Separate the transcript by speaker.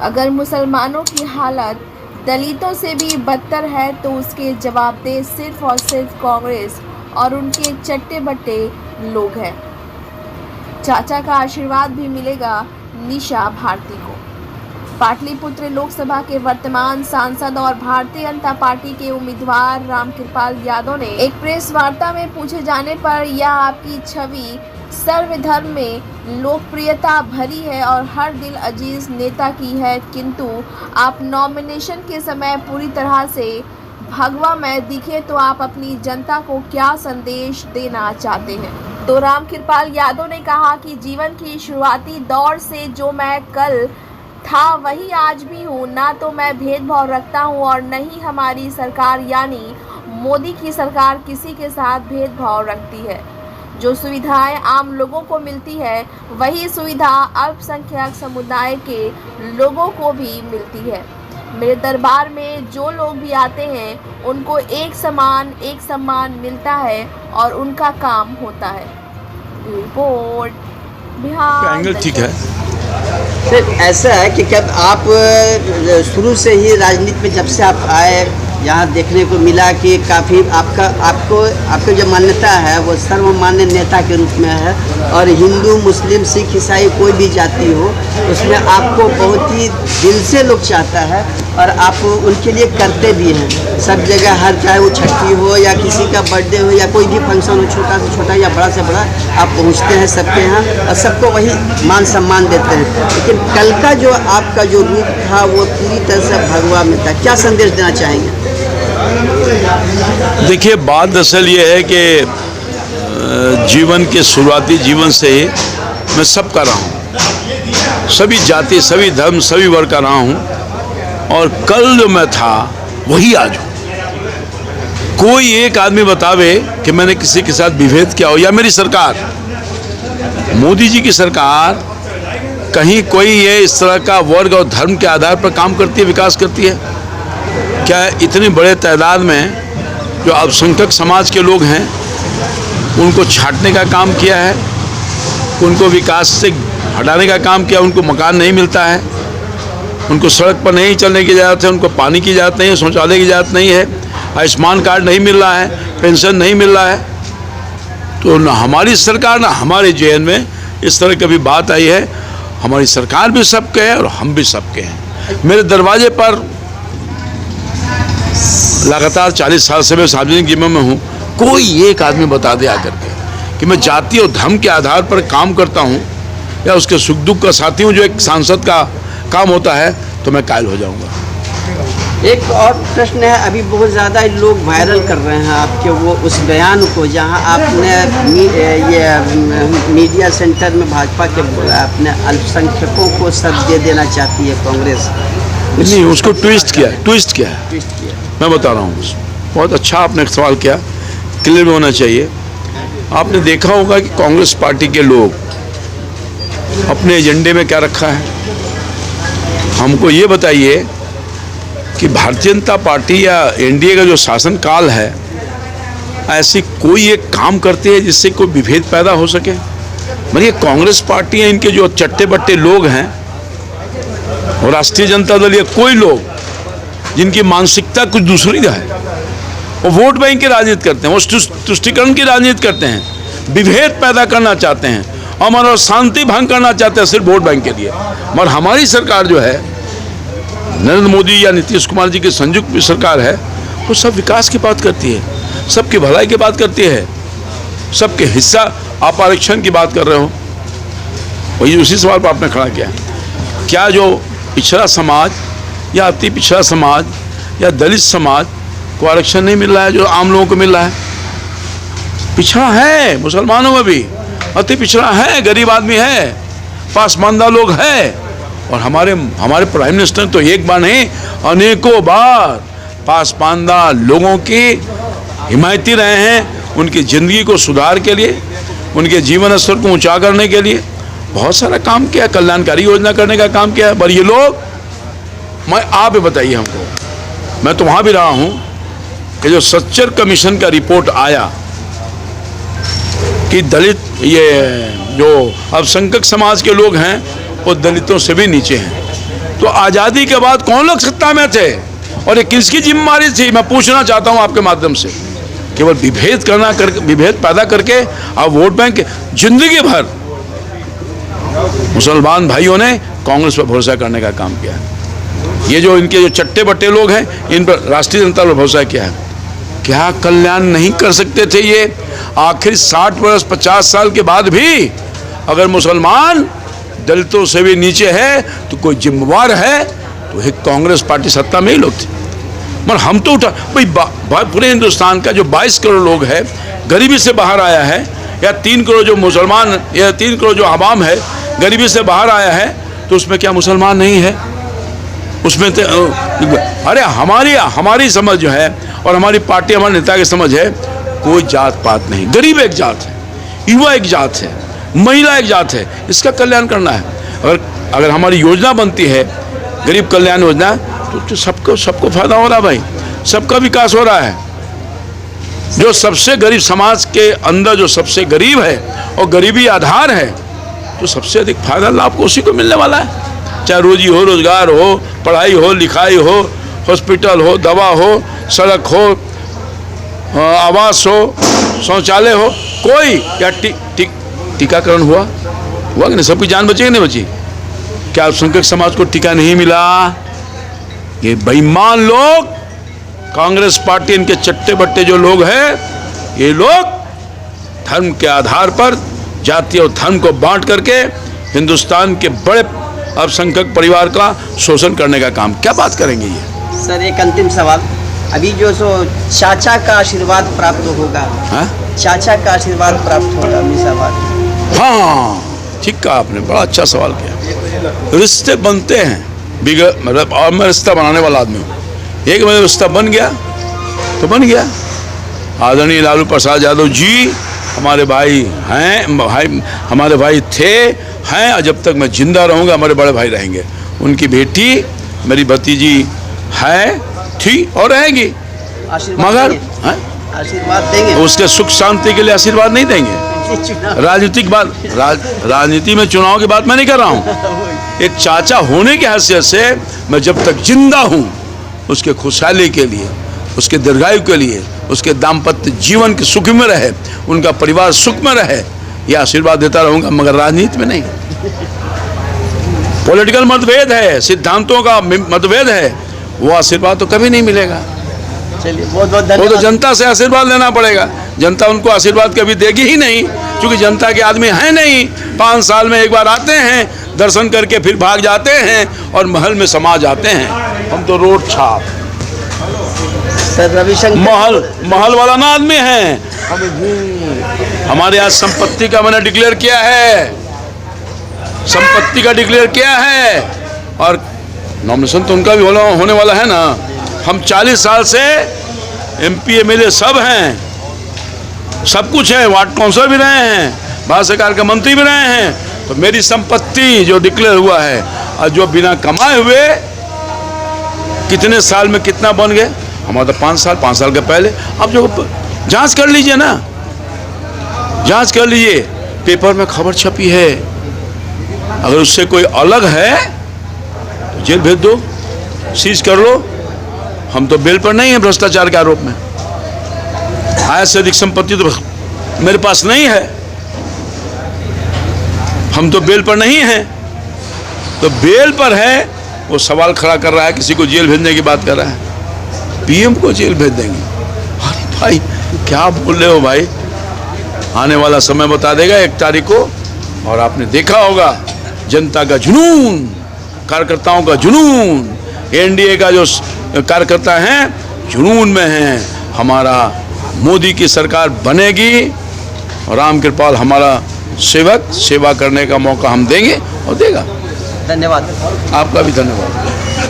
Speaker 1: अगर मुसलमानों की हालत दलितों से भी बदतर है तो उसके जवाबदेह सिर्फ और सिर्फ कांग्रेस और उनके चट्टे बट्टे लोग हैं। चाचा का आशीर्वाद भी मिलेगा निशा भारती को। पाटलिपुत्र लोकसभा के वर्तमान सांसद और भारतीय जनता पार्टी के उम्मीदवार रामकृपाल यादव ने एक प्रेस वार्ता में पूछे जाने पर यह आपकी छवि सर्वधर्म में लोकप्रियता भरी है और हर दिल अजीज नेता की है, किंतु आप नॉमिनेशन के समय पूरी तरह से भगवामय दिखे तो आप अपनी जनता को क्या संदेश देना चाहते हैं। तो रामकृपाल यादव ने कहा कि जीवन की शुरुआती दौर से जो मैं कल था वही आज भी हूँ। ना तो मैं भेदभाव रखता हूँ और न ही हमारी सरकार यानी मोदी की सरकार किसी के साथ भेदभाव रखती है। जो सुविधाएं आम लोगों को मिलती है वही सुविधा अल्पसंख्यक समुदाय के लोगों को भी मिलती है। मेरे दरबार में जो लोग भी आते हैं उनको एक सम्मान मिलता है और उनका काम होता है। रिपोर्ट बिहार।
Speaker 2: ठीक है
Speaker 3: सर, ऐसा है कि कब आप शुरू से ही राजनीति में जब से आप आए यहाँ देखने को मिला कि काफ़ी आपको जो मान्यता है वो सर्वमान्य नेता के रूप में है और हिंदू मुस्लिम सिख ईसाई कोई भी जाति हो उसमें आपको बहुत ही दिल से लोग चाहता है और आप उनके लिए करते भी हैं सब जगह। हर चाहे वो छठी हो या किसी का बर्थडे हो या कोई भी फंक्शन हो, छोटा से छोटा या बड़ा से बड़ा, आप पहुँचते हैं सबके यहाँ और सबको वही मान सम्मान देते हैं। लेकिन कल का जो आपका जो रूप था वो पूरी तरह से भगवा में था। क्या संदेश देना चाहेंगे?
Speaker 2: देखिए, बात दरअसल ये है कि जीवन के शुरुआती जीवन से ही मैं सब कर रहा हूँ, सभी जाति सभी धर्म सभी वर्ग का रहा हूँ और कल जो मैं था वही आज हूँ। कोई एक आदमी बतावे कि मैंने किसी के साथ विभेद किया हो या मेरी सरकार, मोदी जी की सरकार कहीं कोई ये इस तरह का वर्ग और धर्म के आधार पर काम करती है, विकास करती है क्या? इतने बड़े तादाद में जो अल्पसंख्यक समाज के लोग हैं उनको छांटने का काम किया है, उनको विकास से हटाने का काम किया। उनको मकान नहीं मिलता है, उनको सड़क पर नहीं चलने की इजाज़त है, उनको पानी की इजाज़त नहीं है, शौचालय की इजाज़त नहीं है, आयुष्मान कार्ड नहीं मिल रहा है, पेंशन नहीं मिल रहा है। तो न हमारी सरकार न हमारे जेएन में इस तरह की बात आई है। हमारी सरकार भी सबके है और हम भी सबके हैं। मेरे दरवाजे पर लगातार 40 साल से मैं सार्वजनिक जीवन में हूँ, कोई एक आदमी बता दे आकर के कि मैं जाति और धर्म के आधार पर काम करता हूँ या उसके सुख दुख का साथी हूँ, जो एक सांसद का काम होता है, तो मैं कायल हो जाऊँगा।
Speaker 3: एक और प्रश्न है, अभी बहुत ज़्यादा लोग वायरल कर रहे हैं आपके वो उस बयान को जहां आपने ये मीडिया सेंटर में भाजपा के बोला अपने अल्पसंख्यकों को सब दे देना चाहती है कांग्रेस।
Speaker 2: नहीं, उसको ट्विस्ट किया है। मैं बता रहा हूँ, बहुत अच्छा आपने सवाल किया, क्लियर होना चाहिए। आपने देखा होगा कि कांग्रेस पार्टी के लोग अपने एजेंडे में क्या रखा है। हमको ये बताइए कि भारतीय जनता पार्टी या एनडीए का जो शासन काल है, ऐसी कोई एक काम करती है जिससे कोई विभेद पैदा हो सके? मतलब कांग्रेस पार्टी है, इनके जो चट्टे बट्टे लोग हैं और राष्ट्रीय जनता दल, ये कोई लोग जिनकी मानसिकता कुछ दूसरी है, वो वोट बैंक की राजनीति करते हैं, वो तुष्टिकरण की राजनीति करते हैं, विभेद पैदा करना चाहते हैं, अमन और शांति भंग करना चाहते हैं सिर्फ वोट बैंक के लिए। मगर हमारी सरकार जो है, नरेंद्र मोदी या नीतीश कुमार जी की संयुक्त सरकार है, वो सब विकास की बात करती है, सबकी भलाई की बात करती है, सबके हिस्सा आप आरक्षण की बात कर रहे हो। वही उसी सवाल पर आपने खड़ा किया है। क्या जो पिछड़ा समाज या अति पिछड़ा समाज या दलित समाज को आरक्षण नहीं मिल रहा है जो आम लोगों को मिल रहा है? पिछड़ा है, मुसलमानों में भी अति पिछड़ा है, गरीब आदमी है, पासमानदा लोग है। और हमारे प्राइम मिनिस्टर तो एक बार नहीं अनेकों बार पासमानदा लोगों की हिमायती रहे हैं, उनकी ज़िंदगी को सुधार के लिए, उनके जीवन स्तर को ऊंचा करने के लिए बहुत सारा काम किया, कल्याणकारी योजना करने का काम किया है। पर ये लोग, आप बताइए हमको, मैं तो वहाँ भी रहा हूँ कि जो सच्चर कमीशन का रिपोर्ट आया कि दलित, ये जो अल्पसंख्यक समाज के लोग हैं वो दलितों से भी नीचे हैं, तो आज़ादी के बाद कौन लोग सत्ता में थे और ये किसकी जिम्मेदारी थी? मैं पूछना चाहता हूं आपके माध्यम से। केवल विभेद पैदा करके आप वोट बैंक जिंदगी भर मुसलमान भाइयों ने कांग्रेस पर भरोसा करने का काम किया है। ये जो इनके जो चट्टे बट्टे लोग हैं, इन पर राष्ट्रीय जनता पर भरोसा किया है। क्या कल्याण नहीं कर सकते थे ये? आखिर 60 वर्ष 50 साल के बाद भी अगर मुसलमान दलितों से भी नीचे है तो कोई जिम्मेवार है तो एक कांग्रेस पार्टी सत्ता में ही लोग थे। मगर हम तो उठा भाई पूरे हिंदुस्तान का जो 22 करोड़ लोग है गरीबी से बाहर आया है, या 3 करोड़ जो मुसलमान या 3 करोड़ जो आवाम है गरीबी से बाहर आया है, तो उसमें क्या मुसलमान नहीं है? उसमें तो अरे हमारी समझ जो है और हमारी पार्टी हमारे नेता की समझ है, कोई जात पात नहीं, गरीब एक जात है, युवा एक जात है, महिला एक जात है, इसका कल्याण करना है। अगर हमारी योजना बनती है गरीब कल्याण योजना तो सबको फायदा हो रहा है भाई, सबका विकास हो रहा है। जो सबसे गरीब समाज के अंदर जो सबसे गरीब है और गरीबी आधार है, तो सबसे अधिक फायदा लाभ को उसी को मिलने वाला है। चाहे रोजी हो, रोजगार हो, पढ़ाई हो, लिखाई हो, हॉस्पिटल हो, दवा हो, सड़क हो, आवास हो, शौचालय हो, कोई या टीकाकरण हुआ कि नहीं? सबकी जान बची कि नहीं बची? क्या अल्पसंख्यक समाज को टीका नहीं मिला? ये बेईमान लोग कांग्रेस पार्टी, इनके चट्टे बट्टे जो लोग हैं, ये लोग धर्म के आधार पर जाति और धर्म को बांट करके हिंदुस्तान के बड़े अल्पसंख्यक परिवार का शोषण करने का काम। क्या बात करेंगे ये?
Speaker 3: सर एक अंतिम सवाल, अभी जो चाचा का आशीर्वाद प्राप्त होगा,
Speaker 2: हाँ?
Speaker 3: चाचा का आशीर्वाद प्राप्त होगा अमीशाबाद?
Speaker 2: हाँ, ठीक कहा आपने, बड़ा अच्छा सवाल किया। रिश्ते बनते हैं मतलब, और मैं रिश्ता बनाने वाला आदमी हूँ। एक मेरा रिश्ता बन गया तो बन गया। आदरणीय लालू प्रसाद यादव जी हमारे भाई हैं, हमारे भाई थे, हैं, और जब तक मैं जिंदा रहूँगा हमारे बड़े भाई रहेंगे। उनकी बेटी मेरी भतीजी है, थी और रहेगी। मगर
Speaker 3: आशीर्वाद देंगे,
Speaker 2: उसके सुख शांति के लिए आशीर्वाद नहीं देंगे। राजनीतिक बात, राजनीति में चुनाव की बात मैं नहीं कर रहा हूँ। एक चाचा होने की हैसियत से मैं जब तक जिंदा हूँ उसके खुशहाली के लिए, उसके दीर्घायु के लिए, उसके दाम्पत्य जीवन के सुख में रहे, उनका परिवार सुख में रहे, यह आशीर्वाद देता रहूँगा, मगर राजनीति में नहीं। पॉलिटिकल मतभेद है, सिद्धांतों का मतभेद है, वो आशीर्वाद तो कभी नहीं मिलेगा।
Speaker 3: चलिए बहुत बहुत
Speaker 2: वो
Speaker 3: धन्यवाद।
Speaker 2: तो जनता से आशीर्वाद लेना पड़ेगा। जनता उनको आशीर्वाद कभी देगी ही नहीं, क्योंकि जनता के आदमी हैं नहीं। 5 साल में एक बार आते हैं, दर्शन करके फिर भाग जाते हैं और महल में समा जाते हैं। हम तो रोड छाप,
Speaker 3: सर रविशंकर
Speaker 2: महल वाला ना आदमी है। हमारे यहाँ संपत्ति का मैंने डिक्लेयर किया है, संपत्ति का डिक्लेयर किया है, और नॉमिनेशन तो उनका भी होने वाला है ना। हम 40 साल से MP MLA सब हैं, सब कुछ है, वार्ड काउंसलर भी रहे हैं, भारत सरकार के मंत्री भी रहे हैं। तो मेरी संपत्ति जो डिक्लेयर हुआ है और जो बिना कमाए हुए कितने साल में कितना बन गए, हमारा तो 5 साल के पहले। अब जो जांच कर लीजिए ना, जांच कर लीजिए, पेपर में खबर छपी है। अगर उससे कोई अलग है तो जेल भेज दो, सीज कर लो। हम तो बेल पर नहीं है भ्रष्टाचार के आरोप में। आय से अधिक संपत्ति तो मेरे पास नहीं है, हम तो बेल पर नहीं हैं। तो बेल पर है, वो सवाल खड़ा कर रहा है, किसी को जेल भेजने की बात कर रहा है। PM को जेल भेज देंगे? अरे भाई क्या बोल रहे हो भाई? आने वाला समय बता देगा 1 तारीख को। और आपने देखा होगा जनता का जुनून, कार्यकर्ताओं का जुनून, NDA का जो कार्यकर्ता हैं जुनून में हैं। हमारा मोदी की सरकार बनेगी और राम कृपाल हमारा सेवक, सेवा करने का मौका हम देंगे और देगा।
Speaker 3: धन्यवाद।
Speaker 2: आपका भी धन्यवाद।